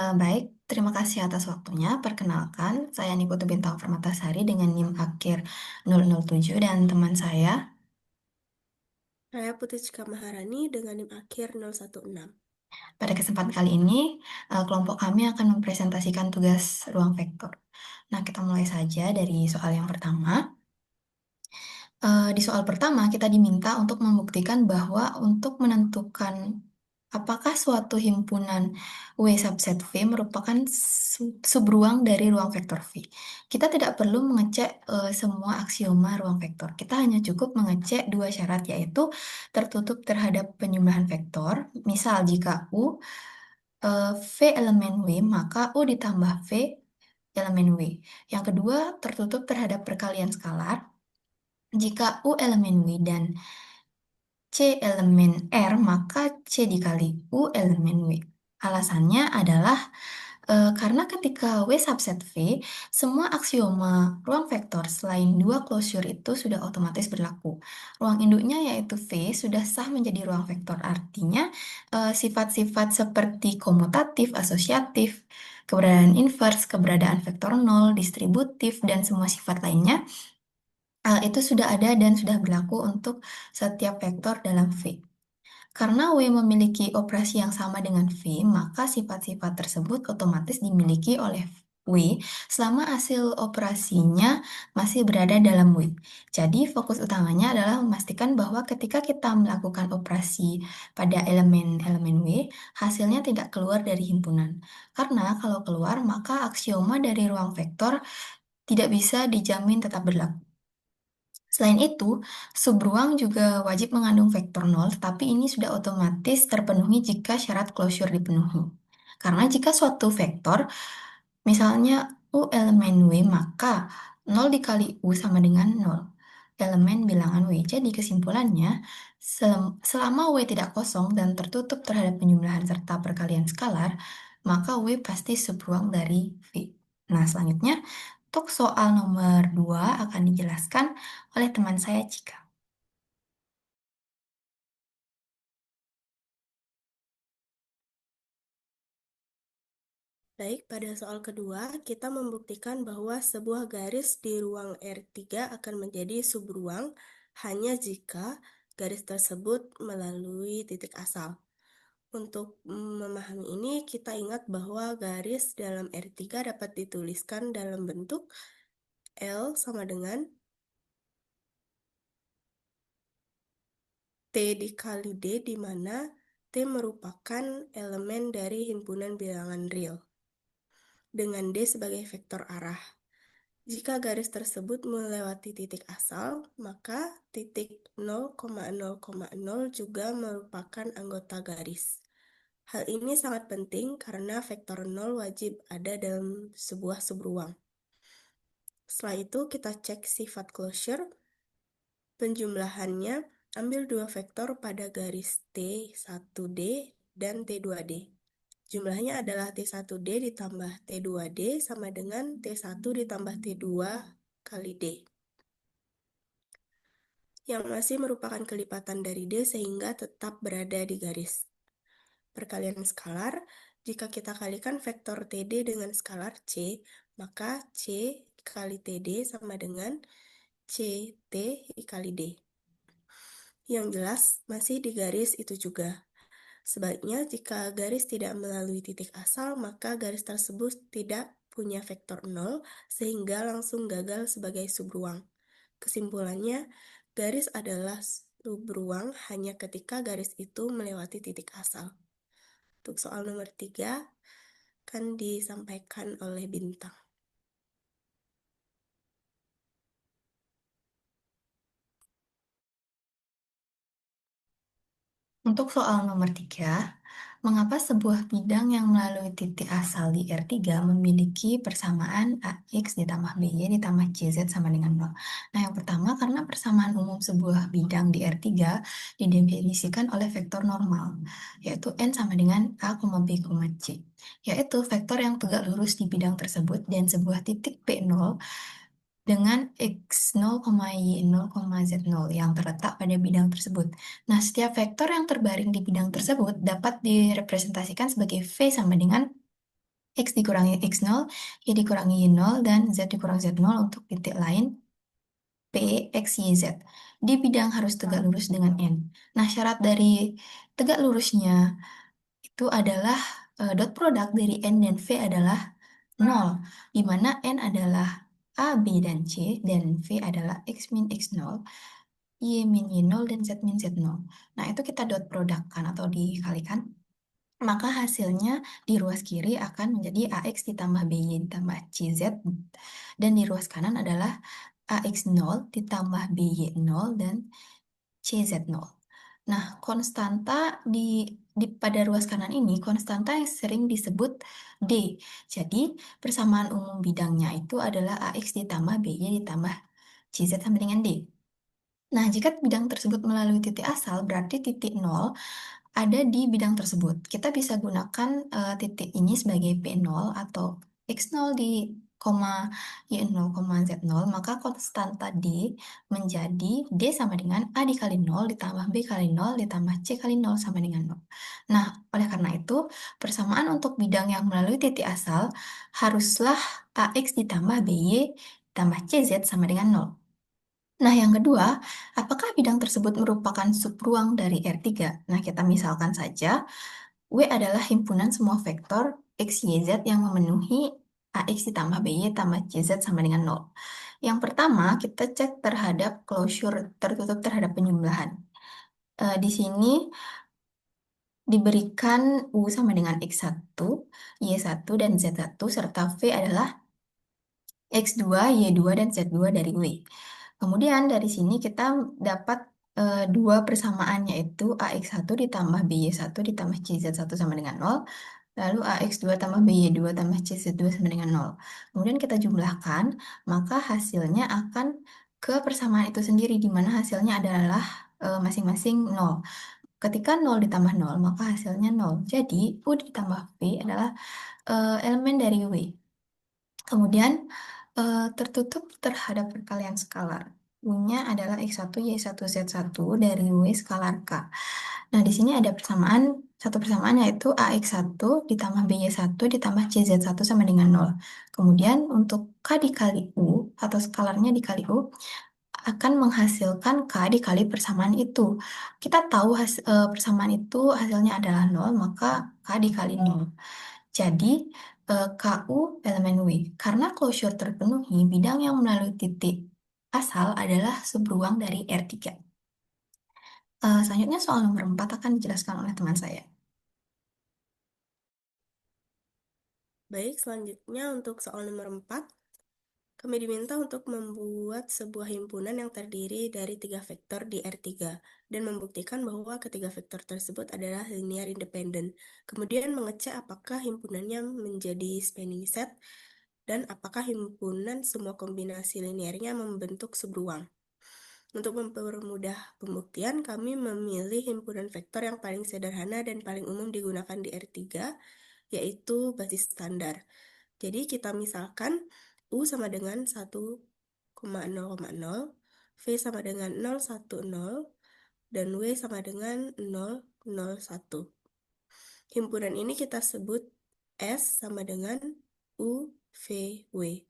Baik, terima kasih atas waktunya. Perkenalkan, saya Niputu Bintang Permatasari dengan NIM akhir 007 dan teman saya. Saya Putri Cika Maharani dengan NIM akhir 016. Pada kesempatan kali ini, kelompok kami akan mempresentasikan tugas ruang vektor. Nah, kita mulai saja dari soal yang pertama. Di soal pertama, kita diminta untuk membuktikan bahwa untuk menentukan apakah suatu himpunan W subset V merupakan subruang dari ruang vektor V. Kita tidak perlu mengecek semua aksioma ruang vektor. Kita hanya cukup mengecek dua syarat, yaitu tertutup terhadap penyemblahan vektor. Misal, jika V elemen W, maka U ditambah V elemen W. Yang kedua, tertutup terhadap perkalian skalar. Jika U elemen W dan C elemen R, maka C dikali U elemen W. Alasannya adalah karena ketika W subset V, semua aksioma ruang vektor selain dua closure itu sudah otomatis berlaku. Ruang induknya yaitu V sudah sah menjadi ruang vektor. Artinya sifat-sifat seperti komutatif, asosiatif, keberadaan inverse, keberadaan vektor nol, distributif, dan semua sifat lainnya itu sudah ada dan sudah berlaku untuk setiap vektor dalam V. Karena W memiliki operasi yang sama dengan V, maka sifat-sifat tersebut otomatis dimiliki oleh W selama hasil operasinya masih berada dalam W. Jadi fokus utamanya adalah memastikan bahwa ketika kita melakukan operasi pada elemen-elemen W, hasilnya tidak keluar dari himpunan. Karena kalau keluar, maka aksioma dari ruang vektor tidak bisa dijamin tetap berlaku. Selain itu, subruang juga wajib mengandung vektor nol, tapi ini sudah otomatis terpenuhi jika syarat closure dipenuhi. Karena jika suatu vektor, misalnya U elemen W, maka nol dikali U sama dengan nol elemen bilangan W. Jadi kesimpulannya, selama W tidak kosong dan tertutup terhadap penjumlahan serta perkalian skalar, maka W pasti subruang dari V. Nah, selanjutnya, untuk soal nomor 2 akan dijelaskan oleh teman saya Cika. Baik, pada soal kedua, kita membuktikan bahwa sebuah garis di ruang R3 akan menjadi subruang hanya jika garis tersebut melalui titik asal. Untuk memahami ini, kita ingat bahwa garis dalam R3 dapat dituliskan dalam bentuk L sama dengan T dikali D, di mana T merupakan elemen dari himpunan bilangan real, dengan D sebagai vektor arah. Jika garis tersebut melewati titik asal, maka titik 0,0,0 juga merupakan anggota garis. Hal ini sangat penting karena vektor 0 wajib ada dalam sebuah subruang. Setelah itu, kita cek sifat closure. Penjumlahannya, ambil dua vektor pada garis T1D dan T2D. Jumlahnya adalah T1D ditambah T2D sama dengan T1 ditambah T2 kali D, yang masih merupakan kelipatan dari D sehingga tetap berada di garis. Perkalian skalar, jika kita kalikan vektor TD dengan skalar C, maka C kali TD sama dengan CT kali D. Yang jelas, masih di garis itu juga. Sebaliknya, jika garis tidak melalui titik asal, maka garis tersebut tidak punya vektor 0, sehingga langsung gagal sebagai subruang. Kesimpulannya, garis adalah subruang hanya ketika garis itu melewati titik asal. Untuk soal nomor 3, akan disampaikan oleh Bintang. Untuk soal nomor 3, mengapa sebuah bidang yang melalui titik asal di R3 memiliki persamaan AX ditambah BY ditambah CZ sama dengan 0? Nah, yang pertama karena persamaan umum sebuah bidang di R3 didefinisikan oleh vektor normal, yaitu N sama dengan A, B, C, yaitu vektor yang tegak lurus di bidang tersebut dan sebuah titik P0 dengan X0, Y0, Z0 yang terletak pada bidang tersebut. Nah, setiap vektor yang terbaring di bidang tersebut dapat direpresentasikan sebagai V sama dengan X dikurangi X0, Y dikurangi Y0, dan Z dikurangi Z0 untuk titik lain P, X, Y, Z. Di bidang harus tegak lurus dengan N. Nah, syarat dari tegak lurusnya itu adalah dot produk dari N dan V adalah 0, di mana N adalah A, B, dan C, dan V adalah X min X0, Y min Y0, dan Z min Z0. Nah, itu kita dot produk kan atau dikalikan. Maka hasilnya di ruas kiri akan menjadi AX ditambah BY ditambah CZ. Dan di ruas kanan adalah AX0 ditambah BY0 dan CZ0. Nah, konstanta pada ruas kanan ini, konstanta yang sering disebut D. Jadi, persamaan umum bidangnya itu adalah AX ditambah BY ditambah CZ sama dengan D. Nah, jika bidang tersebut melalui titik asal, berarti titik nol ada di bidang tersebut. Kita bisa gunakan titik ini sebagai P0 atau X0 di koma Y0, koma Z0, maka konstanta D menjadi D sama dengan A dikali nol ditambah B kali nol ditambah C kali nol sama dengan nol. Nah, oleh karena itu, persamaan untuk bidang yang melalui titik asal haruslah AX ditambah BY ditambah CZ sama dengan nol. Nah, yang kedua, apakah bidang tersebut merupakan subruang dari R3? Nah, kita misalkan saja, W adalah himpunan semua vektor X, Y, Z yang memenuhi AX ditambah BY tambah CZ sama dengan nol. Yang pertama, kita cek terhadap closure tertutup terhadap penjumlahan. Di sini diberikan U sama dengan X1, Y1, dan Z1, serta V adalah X2, Y2, dan Z2 dari W. Kemudian dari sini kita dapat dua persamaan yaitu AX1 ditambah BY1 ditambah CZ1 sama dengan nol. Lalu AX2 tambah BY2 tambah CZ2 sama dengan nol. Kemudian kita jumlahkan, maka hasilnya akan ke persamaan itu sendiri, di mana hasilnya adalah masing-masing nol. Ketika nol ditambah nol, maka hasilnya nol. Jadi, U ditambah V adalah elemen dari W. Kemudian tertutup terhadap perkalian skalar. U-nya adalah X1, Y1, Z1 dari W skalar K. Nah, di sini ada persamaan, satu persamaan yaitu AX1 ditambah BY1 ditambah CZ1 sama dengan nol. Kemudian untuk K dikali U atau skalarnya dikali U akan menghasilkan K dikali persamaan itu. Kita tahu persamaan itu hasilnya adalah nol, maka K dikali nol. Jadi, KU elemen W. Karena closure terpenuhi, bidang yang melalui titik asal adalah subruang dari R3. Selanjutnya soal nomor 4 akan dijelaskan oleh teman saya. Baik, selanjutnya untuk soal nomor 4, kami diminta untuk membuat sebuah himpunan yang terdiri dari tiga vektor di R3 dan membuktikan bahwa ketiga vektor tersebut adalah linear independen. Kemudian mengecek apakah himpunannya menjadi spanning set dan apakah himpunan semua kombinasi linearnya membentuk subruang. Untuk mempermudah pembuktian, kami memilih himpunan vektor yang paling sederhana dan paling umum digunakan di R3, yaitu basis standar. Jadi kita misalkan U sama dengan 1,0,0, V sama dengan 0,10, dan W sama dengan 0,01. Himpunan ini kita sebut S sama dengan U, V, W.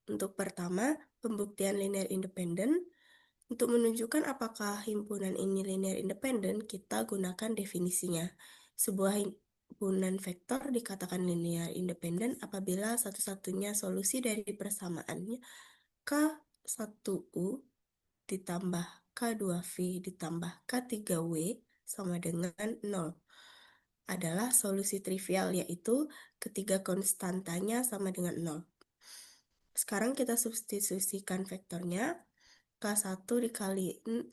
Untuk pertama, pembuktian linear independen. Untuk menunjukkan apakah himpunan ini linear independen, kita gunakan definisinya. Sebuah himpunan vektor dikatakan linear independen apabila satu-satunya solusi dari persamaannya K1U ditambah K2V ditambah K3W sama dengan 0 adalah solusi trivial, yaitu ketiga konstantanya sama dengan 0. Sekarang kita substitusikan vektornya. K1 dikali 1,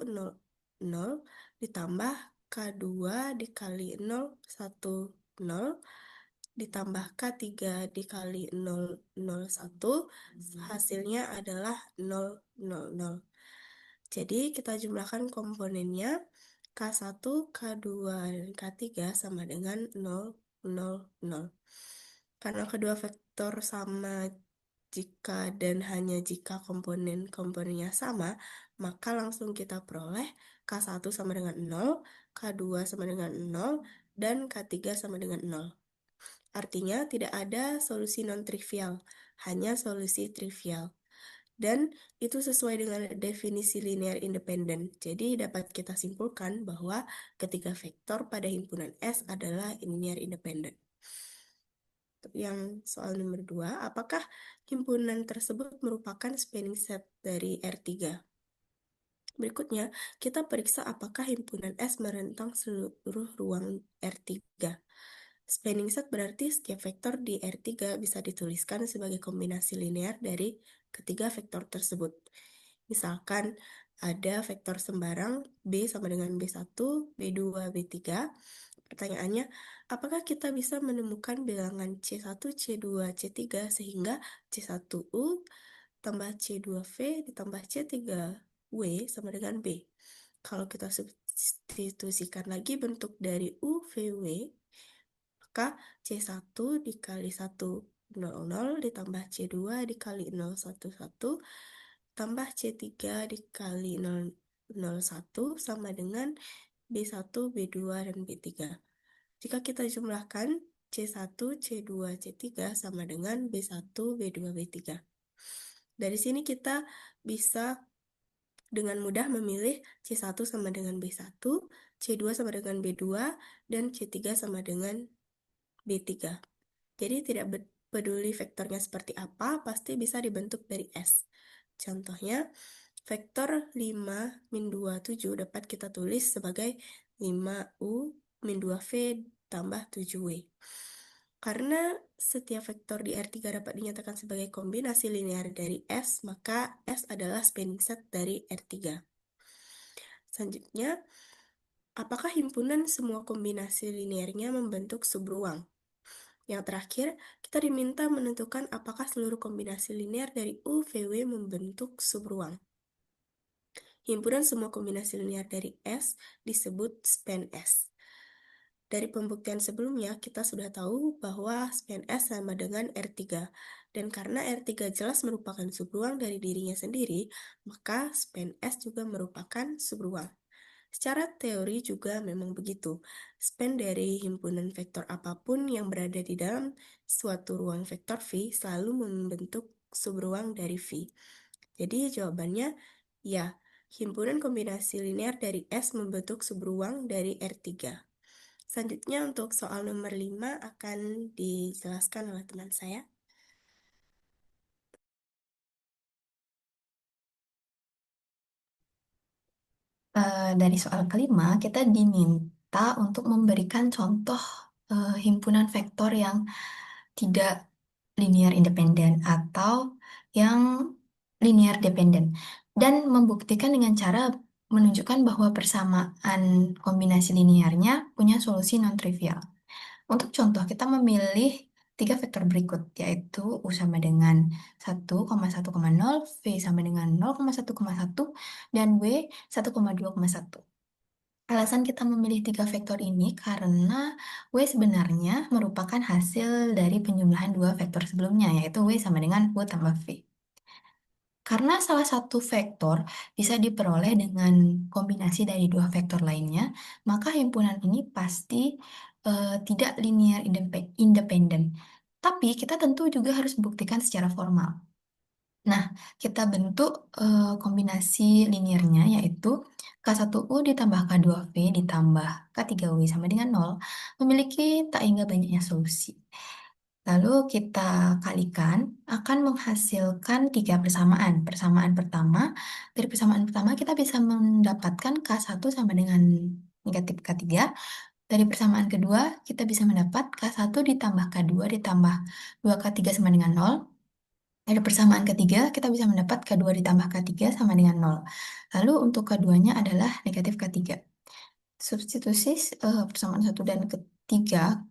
0, 0, ditambah K2 dikali 0, 1, 0, ditambah K3 dikali 0, 0, 1, hasilnya adalah 0, 0, 0. Jadi kita jumlahkan komponennya, K1, K2, dan K3 sama dengan 0, 0, 0. Karena kedua vektor sama jika dan hanya jika komponen-komponennya sama, maka langsung kita peroleh K1 sama dengan 0, K2 sama dengan 0, dan K3 sama dengan 0. Artinya tidak ada solusi non-trivial, hanya solusi trivial. Dan itu sesuai dengan definisi linear independen. Jadi dapat kita simpulkan bahwa ketiga vektor pada himpunan S adalah linear independen. Yang soal nomor 2, apakah himpunan tersebut merupakan spanning set dari R3? Berikutnya, kita periksa apakah himpunan S merentang seluruh ruang R3. Spanning set berarti setiap vektor di R3 bisa dituliskan sebagai kombinasi linear dari ketiga vektor tersebut. Misalkan ada vektor sembarang B sama dengan B1, B2, B3. Pertanyaannya, apakah kita bisa menemukan bilangan C1, C2, C3 sehingga C1U tambah C2V ditambah C3W sama dengan B? Kalau kita substitusikan lagi bentuk dari UVW, maka C1 dikali 100 ditambah C2 dikali 011 tambah C3 dikali 001 sama dengan B1, B2, dan B3. Jika kita jumlahkan C1, C2, C3 sama dengan B1, B2, B3. Dari sini kita bisa dengan mudah memilih C1 sama dengan B1, C2 sama dengan B2, dan C3 sama dengan B3. Jadi tidak peduli vektornya seperti apa, pasti bisa dibentuk dari S. Contohnya, vektor 5 min 2, 7 dapat kita tulis sebagai 5U min 2V tambah 7W. Karena setiap vektor di R3 dapat dinyatakan sebagai kombinasi linear dari S, maka S adalah spanning set dari R3. Selanjutnya, apakah himpunan semua kombinasi linearnya membentuk subruang? Yang terakhir, kita diminta menentukan apakah seluruh kombinasi linear dari U, V, W membentuk subruang. Himpunan semua kombinasi linear dari S disebut span S. Dari pembuktian sebelumnya, kita sudah tahu bahwa span S sama dengan R3. Dan karena R3 jelas merupakan subruang dari dirinya sendiri, maka span S juga merupakan subruang. Secara teori juga memang begitu. Span dari himpunan vektor apapun yang berada di dalam suatu ruang vektor V selalu membentuk subruang dari V. Jadi jawabannya ya, himpunan kombinasi linear dari S membentuk subruang dari R3. Selanjutnya untuk soal nomor 5 akan dijelaskan oleh teman saya. Dari soal kelima, kita diminta untuk memberikan contoh himpunan vektor yang tidak linear independen atau yang linear dependen dan membuktikan dengan cara menunjukkan bahwa persamaan kombinasi linearnya punya solusi non-trivial. Untuk contoh, kita memilih tiga vektor berikut, yaitu U sama dengan 1,1,0, V sama dengan 0,1,1, dan W 1,2,1. Alasan kita memilih tiga vektor ini karena W sebenarnya merupakan hasil dari penjumlahan dua vektor sebelumnya, yaitu W sama dengan U tambah V. Karena salah satu vektor bisa diperoleh dengan kombinasi dari dua vektor lainnya, maka himpunan ini pasti tidak linear independen. Tapi kita tentu juga harus membuktikan secara formal. Nah, kita bentuk kombinasi linearnya yaitu K1U ditambah K2V ditambah K3W sama dengan 0 memiliki tak hingga banyaknya solusi. Lalu kita kalikan akan menghasilkan tiga persamaan. Persamaan pertama, dari persamaan pertama kita bisa mendapatkan K1 sama dengan negatif K3. Dari persamaan kedua, kita bisa mendapat K1 ditambah K2 ditambah 2K3 sama dengan 0. Dari persamaan ketiga, kita bisa mendapat K2 ditambah K3 sama dengan 0. Lalu untuk K2-nya adalah negatif K3. Substitusi persamaan satu dan ketiga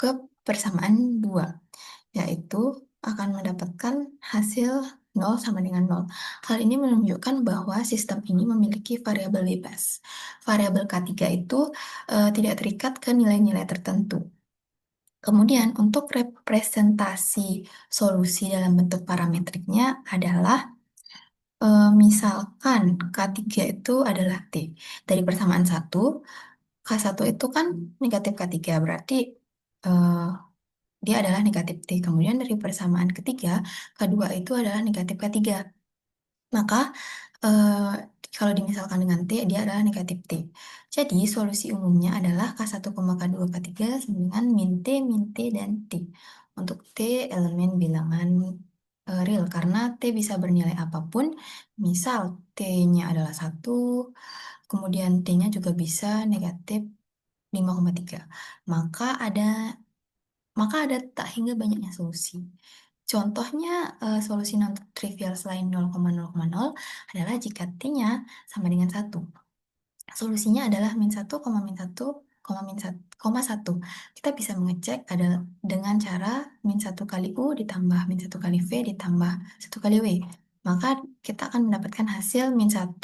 ke persamaan 2, yaitu akan mendapatkan hasil 0 sama dengan 0. Hal ini menunjukkan bahwa sistem ini memiliki variabel bebas. Variabel K3 itu tidak terikat ke nilai-nilai tertentu. Kemudian untuk representasi solusi dalam bentuk parametriknya adalah misalkan K3 itu adalah T. Dari persamaan satu K1 itu kan negatif K3, berarti eh, dia adalah negatif T. Kemudian dari persamaan ketiga, kedua itu adalah negatif ketiga. Maka eh, kalau dimisalkan dengan T, dia adalah negatif T. Jadi solusi umumnya adalah K1, K2, K3 sama dengan min T, dan T. Untuk T elemen bilangan real, karena T bisa bernilai apapun. Misal T-nya adalah 1, kemudian T-nya juga bisa negatif 5,3. Maka ada maka ada tak hingga banyaknya solusi. Contohnya, solusi non-trivial selain 0,0,0 adalah jika T-nya sama dengan 1. Solusinya adalah min 1, min 1, min 1, 1. Kita bisa mengecek adalah dengan cara min 1 kali U ditambah min 1 kali V ditambah 1 kali W. Maka kita akan mendapatkan hasil min 1,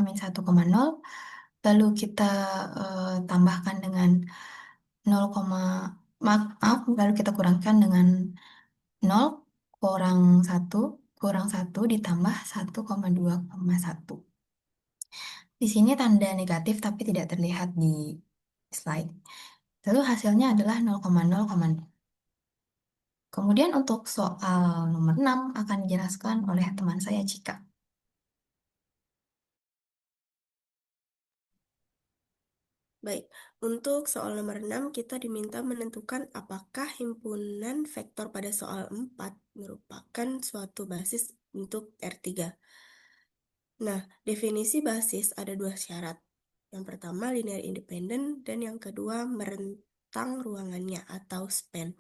min 1, 0. Lalu kita tambahkan dengan 0, maaf, lalu kita kurangkan dengan 0 kurang 1 kurang 1 ditambah 1,2,1. Di sini tanda negatif tapi tidak terlihat di slide. Lalu hasilnya adalah 0,0,0. Kemudian untuk soal nomor 6 akan dijelaskan oleh teman saya Cika. Baik, untuk soal nomor 6 kita diminta menentukan apakah himpunan vektor pada soal 4 merupakan suatu basis untuk R3. Nah, definisi basis ada dua syarat. Yang pertama linear independen dan yang kedua merentang ruangannya atau span.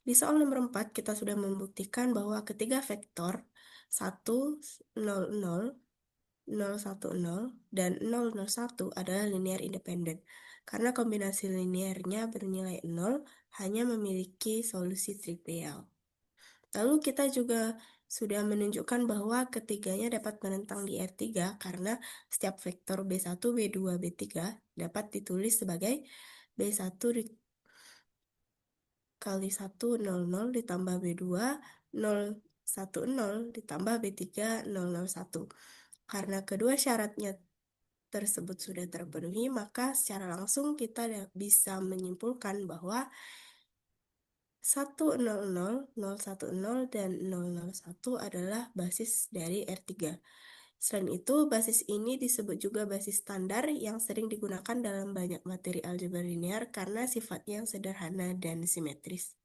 Di soal nomor 4 kita sudah membuktikan bahwa ketiga vektor 1, 0, 0, 0, 1, 0, dan 0, 0, 1 adalah linear independen. Karena kombinasi linearnya bernilai 0 hanya memiliki solusi trivial. Lalu kita juga sudah menunjukkan bahwa ketiganya dapat menentang di R3 karena setiap vektor B1, B2, B3 dapat ditulis sebagai B1 kali 1, 0, 0 ditambah B2, 0, 1, 0 ditambah B3, 0, 0, 1. Karena kedua syaratnya tersebut sudah terpenuhi, maka secara langsung kita bisa menyimpulkan bahwa 100, 010, dan 001 adalah basis dari R3. Selain itu, basis ini disebut juga basis standar yang sering digunakan dalam banyak materi aljabar linear karena sifatnya yang sederhana dan simetris.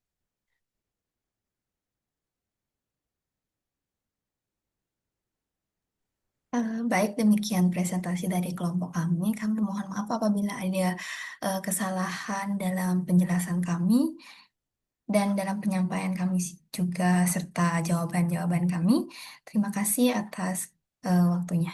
Baik, demikian presentasi dari kelompok kami. Kami mohon maaf apabila ada kesalahan dalam penjelasan kami dan dalam penyampaian kami juga serta jawaban-jawaban kami. Terima kasih atas waktunya.